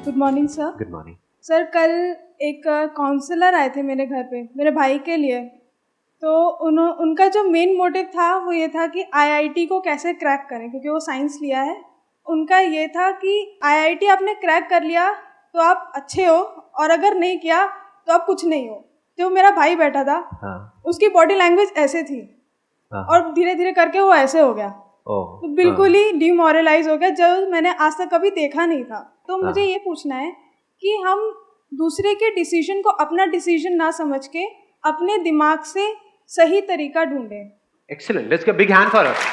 Good morning sir. Good morning sir, कल एक counsellor आए थे मेरे घर पे मेरे भाई के लिए। तो उनका जो मेन मोटिव था वो ये था कि आईआईटी को कैसे क्रैक करें, क्योंकि वो साइंस लिया है। उनका ये था कि आईआईटी आपने क्रैक कर लिया तो आप अच्छे हो, और अगर नहीं किया तो आप कुछ नहीं हो। जो मेरा भाई बैठा था, उसकी बॉडी लैंग्वेज ऐसे थी, और धीरे धीरे करके वो ऐसे हो गया। तो बिल्कुल ही डिमोरलाइज हो गया, जो मैंने आज तक कभी देखा नहीं था। तो मुझे ये पूछना है कि हम दूसरे के डिसीजन को अपना डिसीजन ना समझ के अपने दिमाग से सही तरीका ढूंढें। Excellent, let's give big hand for us.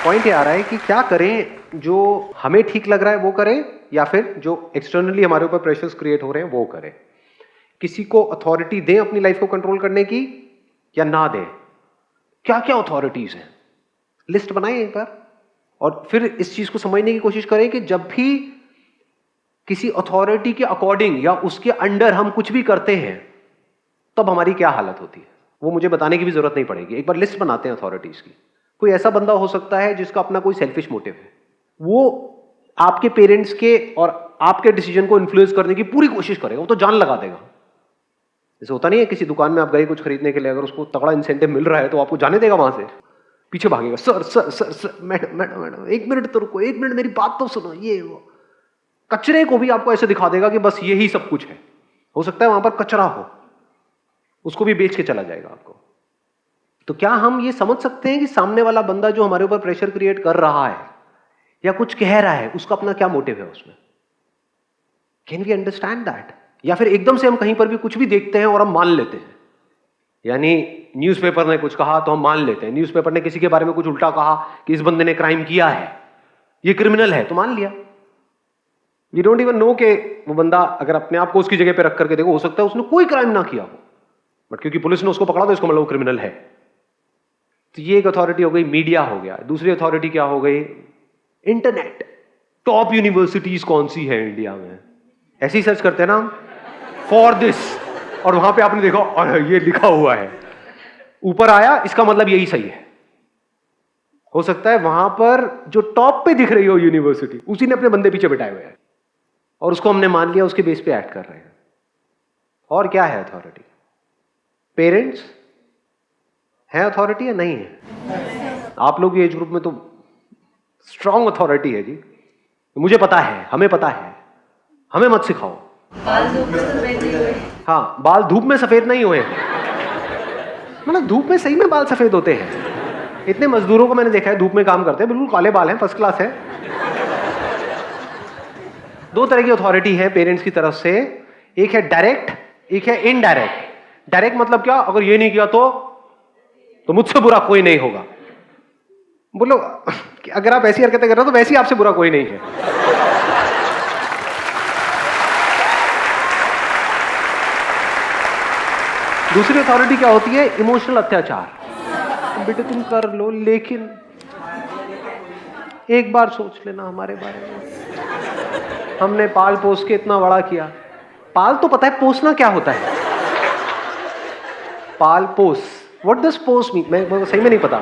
Point ये आ रहा है कि क्या करें, जो हमें ठीक लग रहा है वो करें, या फिर जो एक्सटर्नली हमारे ऊपर प्रेशर्स क्रिएट हो रहे हैं वो करें। किसी को अथॉरिटी दें अपनी लाइफ को कंट्रोल करने की या ना दें। क्या क्या अथॉरिटीज हैं, लिस्ट बनाएं एक बार, और फिर इस चीज को समझने की कोशिश करें कि जब भी किसी अथॉरिटी के अकॉर्डिंग या उसके अंडर हम कुछ भी करते हैं तब हमारी क्या हालत होती है। वो मुझे बताने की भी जरूरत नहीं पड़ेगी, एक बार लिस्ट बनाते हैं अथॉरिटीज की। कोई ऐसा बंदा हो सकता है जिसका अपना कोई सेल्फिश मोटिव है, वो आपके पेरेंट्स के और आपके डिसीजन को इन्फ्लुएंस करने की पूरी कोशिश करेगा, वो तो जान लगा देगा। जैसे होता नहीं है, किसी दुकान में आप गए कुछ खरीदने के लिए, अगर उसको तगड़ा इंसेंटिव मिल रहा है तो आपको जाने देगा, वहां से पीछे भागेगा, sir sir sir sir madam madam madam एक मिनट तो रुको, एक मिनट मेरी बात तो सुनो, ये वो। कचरे को भी आपको ऐसे दिखा देगा कि बस यही सब कुछ है। हो सकता है वहां पर कचरा हो, उसको भी बेच के चला जाएगा आपको। तो क्या हम ये समझ सकते हैं कि सामने वाला बंदा जो हमारे ऊपर प्रेशर क्रिएट कर रहा है या कुछ कह रहा है, उसका अपना क्या मोटिव है उसमें? Can we understand that? या फिर एकदम से हम कहीं पर भी कुछ भी देखते हैं और हम मान लेते हैं। यानी न्यूज़पेपर ने कुछ कहा तो हम मान लेते हैं, न्यूज़पेपर ने किसी के बारे में कुछ उल्टा कहा कि इस बंदे ने क्राइम किया है, ये क्रिमिनल है, तो मान लिया। वी डोंट इवन नो कि वो बंदा अगर अपने आप को उसकी जगह पे रख करके देखो, हो सकता है उसने कोई क्राइम ना किया हो, बट क्योंकि पुलिस ने उसको पकड़ा तो इसको मतलब वो क्रिमिनल है। तो ये एक अथॉरिटी हो गई, मीडिया हो गया। दूसरी अथॉरिटी क्या हो गई? इंटरनेट। टॉप यूनिवर्सिटीज कौन सी है इंडिया में, ऐसे ही सर्च करते हैं ना फॉर दिस, और वहां पे आपने देखा और ये लिखा हुआ है, ऊपर आया, इसका मतलब यही सही है। हो सकता है वहां पर जो टॉप पे दिख रही हो यूनिवर्सिटी, उसी ने अपने बंदे पीछे बिठाए हुए हैं और उसको हमने मान लिया, उसके बेस पे एक्ट कर रहे हैं। और क्या है अथॉरिटी? पेरेंट्स है अथॉरिटी या नहीं है? आप लोग एज ग्रुप में तो स्ट्रॉन्ग अथॉरिटी है जी। मुझे पता है, हमें पता है, हमें मत सिखाओ। बाल धूप में सफेद नहीं हुए। हाँ, बाल धूप में सफेद नहीं हुए, मतलब धूप में सही में बाल सफेद होते हैं। इतने मजदूरों को मैंने देखा है धूप में काम करते हैं, बिल्कुल काले बाल हैं, फर्स्ट क्लास है। दो तरह की अथॉरिटी है पेरेंट्स की तरफ से, एक है डायरेक्ट, एक है इनडायरेक्ट। डायरेक्ट मतलब क्या? अगर ये नहीं किया तो मुझसे बुरा कोई नहीं होगा। बोलो, अगर आप ऐसी हरकतें कर रहे हो तो वैसे ही आपसे बुरा कोई नहीं है। दूसरी अथॉरिटी क्या होती है? इमोशनल अत्याचार। बेटे तुम कर लो, लेकिन एक बार सोच लेना हमारे बारे में, हमने पाल पोस के इतना बड़ा किया। पाल तो पता है पोसना क्या होता है? पाल पोस, व्हाट डज पोस मीन? मैं सही में नहीं पता।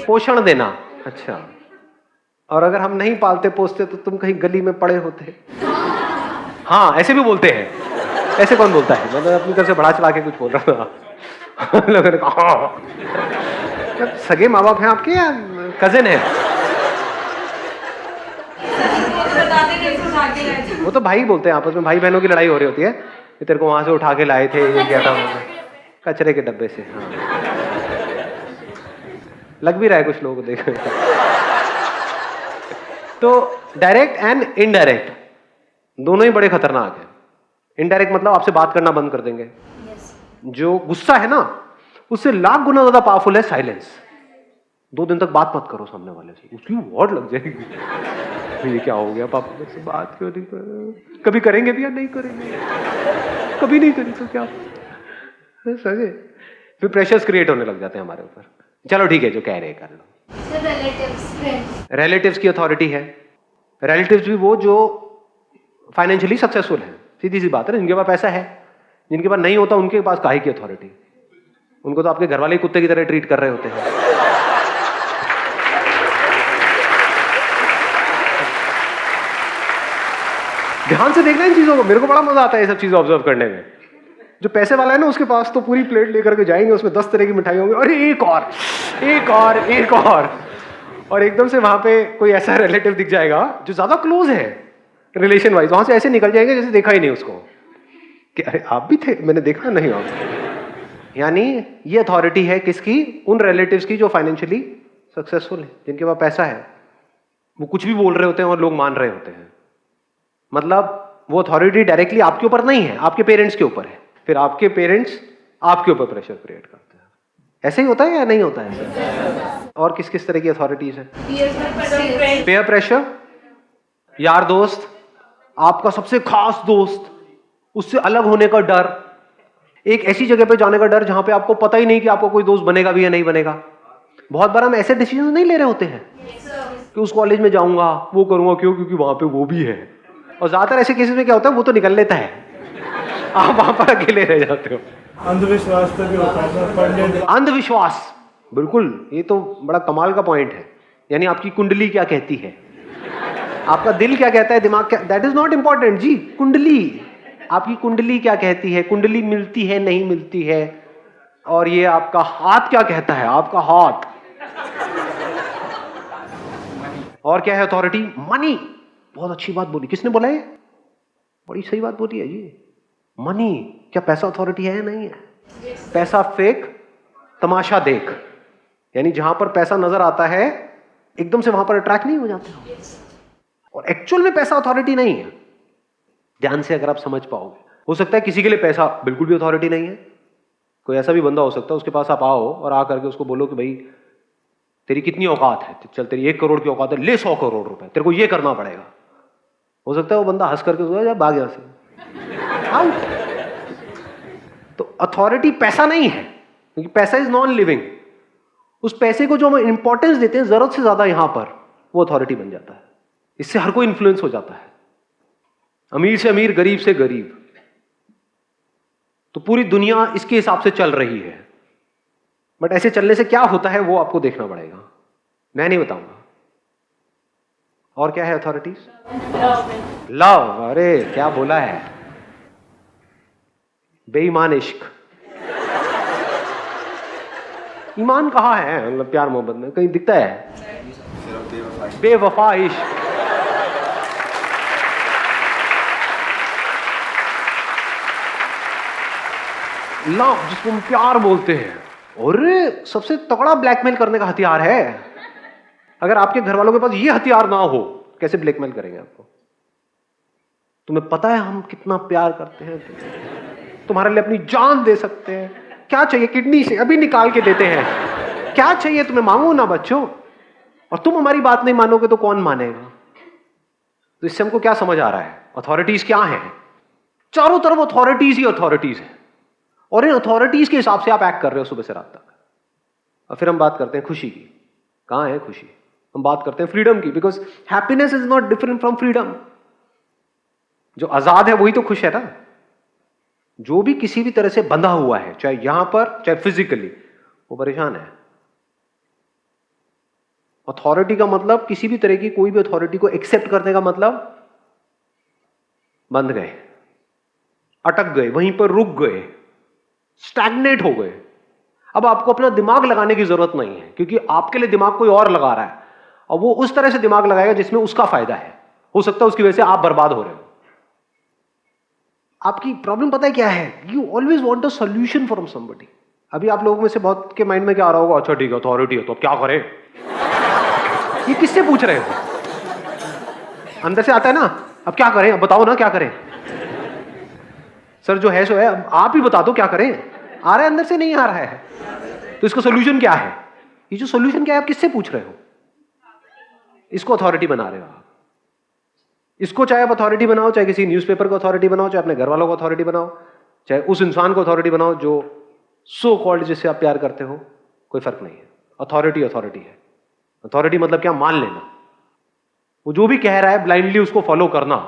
पोषण देना, अच्छा। और अगर हम नहीं पालते पोसते तो तुम कहीं गली में पड़े होते। हाँ, ऐसे भी बोलते हैं। ऐसे कौन बोलता है? मतलब अपनी तरफ से बढ़ा चढ़ा के कुछ बोल रहा था। लोगों ने कहा सगे माँ बाप हैं आपके या कजिन है? वो तो भाई बोलते हैं, आपस में भाई बहनों की लड़ाई हो रही होती है। ये तेरे को वहां से उठा के लाए थे, ये क्या था कचरे के डब्बे से। हाँ, लग भी रहा है कुछ लोगों को देखो। तो डायरेक्ट एंड इनडायरेक्ट दोनों ही बड़े खतरनाक हैं। इनडायरेक्ट मतलब आपसे बात करना बंद कर देंगे। जो गुस्सा है ना, उससे लाख गुना ज्यादा पावरफुल है साइलेंस। 2 दिन तक बात मत करो सामने वाले से, उसकी वॉर्ड लग जाएगी। ये क्या हो गया, पापा मुझसे बात क्यों नहीं कर रहे? कभी करेंगे भी या नहीं करेंगे? कभी नहीं करें तो क्या सगे? फिर प्रेशर्स क्रिएट होने लग जाते हैं हमारे ऊपर। चलो ठीक है, जो कह रहे हैं कर लो। रिलेटिव्स की अथॉरिटी है। रिलेटिव्स भी वो जो फाइनेंशियली सक्सेसफुल है, सीधी सी बात है, जिनके पास पैसा है। जिनके पास नहीं होता उनके पास काहे की अथॉरिटी? उनको तो आपके घर वाले कुत्ते की तरह ट्रीट कर रहे होते हैं। ध्यान से देखना इन चीजों को, मेरे को बड़ा मजा आता है ये सब चीजें ऑब्जर्व करने में। जो पैसे वाला है ना उसके पास तो पूरी प्लेट लेकर के जाएंगे, उसमें 10 तरह की मिठाई होंगी, अरे एक और एक और एक और एकदम से वहां पे कोई ऐसा रिलेटिव दिख जाएगा जो ज्यादा क्लोज है रिलेशन वाइज, वहां से ऐसे निकल जाएंगे जैसे देखा ही नहीं उसको, कि अरे आप भी थे, मैंने देखा नहीं आप। यानी ये अथॉरिटी है किसकी? उन रिलेटिव्स की जो फाइनेंशियली सक्सेसफुल है, जिनके पास पैसा है। वो कुछ भी बोल रहे होते हैं और लोग मान रहे होते हैं। मतलब वो अथॉरिटी डायरेक्टली आपके ऊपर नहीं है, आपके पेरेंट्स के ऊपर है, फिर आपके पेरेंट्स आपके ऊपर प्रेशर क्रिएट करते हैं। ऐसे ही होता है या नहीं होता है? और किस किस तरह की अथॉरिटीज है? पेयर प्रेशर, यार दोस्त, आपका सबसे खास दोस्त, उससे अलग होने का डर, एक ऐसी जगह पे जाने का डर जहां पे आपको पता ही नहीं कि आपको कोई दोस्त बनेगा भी या नहीं बनेगा। बहुत बार हम ऐसे डिसीजन नहीं ले रहे होते हैं कि उस कॉलेज में जाऊंगा, वो करूंगा, क्यों? क्योंकि वहां पे वो भी है। और ज्यादातर ऐसे केसेस में क्या होता है, वो तो निकल लेता है, आप वहां पर अकेले रह जाते हो। अंधविश्वास पे भी होता है। अंधविश्वास, बिल्कुल, ये तो बड़ा कमाल का पॉइंट है। यानी आपकी कुंडली क्या कहती है, आपका दिल क्या कहता है, दिमाग क्या, दैट इज नॉट इंपॉर्टेंट जी। कुंडली, आपकी कुंडली क्या कहती है, कुंडली मिलती है नहीं मिलती है, और ये आपका हाथ क्या कहता है, आपका हाथ। और क्या है अथॉरिटी? मनी। बहुत अच्छी बात बोली, किसने बोला ये? बड़ी सही बात बोली है जी। मनी, क्या पैसा अथॉरिटी है या नहीं है? पैसा फेक, तमाशा देख। यानी जहां पर पैसा नजर आता है एकदम से वहां पर अट्रैक्ट नहीं हो जाते हो। और एक्चुअल में पैसा अथॉरिटी नहीं है। ध्यान से अगर आप समझ पाओगे, हो सकता है किसी के लिए पैसा बिल्कुल भी अथॉरिटी नहीं है। कोई ऐसा भी बंदा हो सकता है, उसके पास आप आओ और आ करके उसको बोलो कि भाई तेरी कितनी औकात है, चल तेरी 1 करोड़ की औकात है, ले 100 करोड़ रुपए, तेरे को ये करना पड़ेगा। हो सकता है वो बंदा हंस करके उसको भाग यहां से, आउट। तो अथॉरिटी पैसा नहीं है, क्योंकि पैसा इज नॉन लिविंग। उस पैसे को जो हम इंपॉर्टेंस देते हैं जरूरत से ज्यादा, यहां पर वो अथॉरिटी बन जाता है। इससे हर कोई इन्फ्लुएंस हो जाता है, अमीर से अमीर, गरीब से गरीब। तो पूरी दुनिया इसके हिसाब से चल रही है। बट ऐसे चलने से क्या होता है वो आपको देखना पड़ेगा, मैं नहीं बताऊंगा। और क्या है अथॉरिटीज? लव। अरे क्या बोला है, बेईमान इश्क। ईमान कहाँ है, मतलब प्यार मोहब्बत में कहीं दिखता है? बेवफा इश्क। लव, जिसको हम प्यार बोलते हैं, और सबसे तगड़ा ब्लैकमेल करने का हथियार है। अगर आपके घर वालों के पास ये हथियार ना हो, कैसे ब्लैकमेल करेंगे आपको? तुम्हें पता है हम कितना प्यार करते हैं, तुम्हारे लिए अपनी जान दे सकते हैं, क्या चाहिए, किडनी से अभी निकाल के देते हैं, क्या चाहिए तुम्हें, मांगो ना बच्चों। और तुम हमारी बात नहीं मानोगे तो कौन मानेगा? तो इससे हमको क्या समझ आ रहा है, अथॉरिटीज क्या है? चारों तरफ अथॉरिटीज ही अथॉरिटीज है, और इन अथॉरिटीज के हिसाब से आप एक्ट कर रहे हो सुबह से रात तक। और फिर हम बात करते हैं खुशी की। कहां है खुशी? हम बात करते हैं फ्रीडम की, because happiness is not different from freedom. जो आजाद है वही तो खुश है ना। जो भी किसी भी तरह से बंधा हुआ है, चाहे यहां पर चाहे फिजिकली, वो परेशान है। अथॉरिटी का मतलब, किसी भी तरह की कोई भी अथॉरिटी को एक्सेप्ट करने का मतलब, बंध गए, अटक गए, वहीं पर रुक गए, स्टैग्नेट हो गए। अब आपको अपना दिमाग लगाने की जरूरत नहीं है, क्योंकि आपके लिए दिमाग कोई और लगा रहा है, और वो उस तरह से दिमाग लगाएगा जिसमें उसका फायदा है। हो सकता है उसकी वजह से आप बर्बाद हो रहे हो। आपकी प्रॉब्लम पता है क्या है? You always want a solution from somebody. अभी आप लोगों में से बहुत के माइंड में क्या आ रहा होगा, अच्छा ठीक है अथॉरिटी है तो अब क्या करें? ये किससे पूछ रहे हो? अंदर से आता है ना, अब क्या करें, अब बताओ ना क्या करें। सर जो है सो है, अब आप ही बता दो क्या करें। आ रहा है अंदर से, नहीं आ रहा है, तो इसका सोल्यूशन क्या है? ये जो सोल्यूशन क्या है आप किससे पूछ रहे हो? इसको अथॉरिटी बना रहे हो आप। इसको चाहे आप अथॉरिटी बनाओ, चाहे किसी न्यूज़पेपर को अथॉरिटी बनाओ, चाहे अपने घर वालों को अथॉरिटी बनाओ, चाहे उस इंसान को अथॉरिटी बनाओ जो सो कॉल्ड जिससे आप प्यार करते हो, कोई फर्क नहीं है। अथॉरिटी अथॉरिटी है। अथॉरिटी मतलब क्या? मान लेना। वो जो भी कह रहा है ब्लाइंडली उसको फॉलो करना,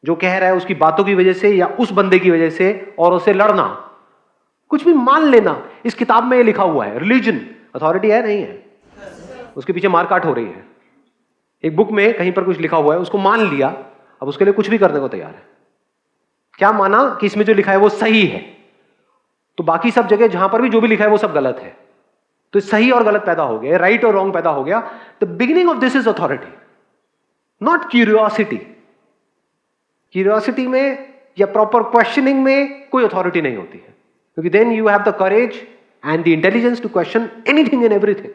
जो कह रहा है उसकी बातों की वजह से या उस बंदे की वजह से, और उससे लड़ना, कुछ भी मान लेना। इस किताब में ये लिखा हुआ है। रिलीजन अथॉरिटी है नहीं है? उसके पीछे मारकाट हो रही है। एक बुक में कहीं पर कुछ लिखा हुआ है, उसको मान लिया अब उसके लिए कुछ भी करने को तैयार है। क्या माना कि इसमें जो लिखा है वो सही है, तो बाकी सब जगह जहां पर भी जो भी लिखा है वो सब गलत है, तो सही और गलत पैदा हो गया, राइट और रॉन्ग पैदा हो गया। The beginning of this is authority, not curiosity. Curiosity में या प्रॉपर क्वेश्चनिंग में कोई अथॉरिटी नहीं होती है, क्योंकि then you have the courage and the intelligence to question anything and everything.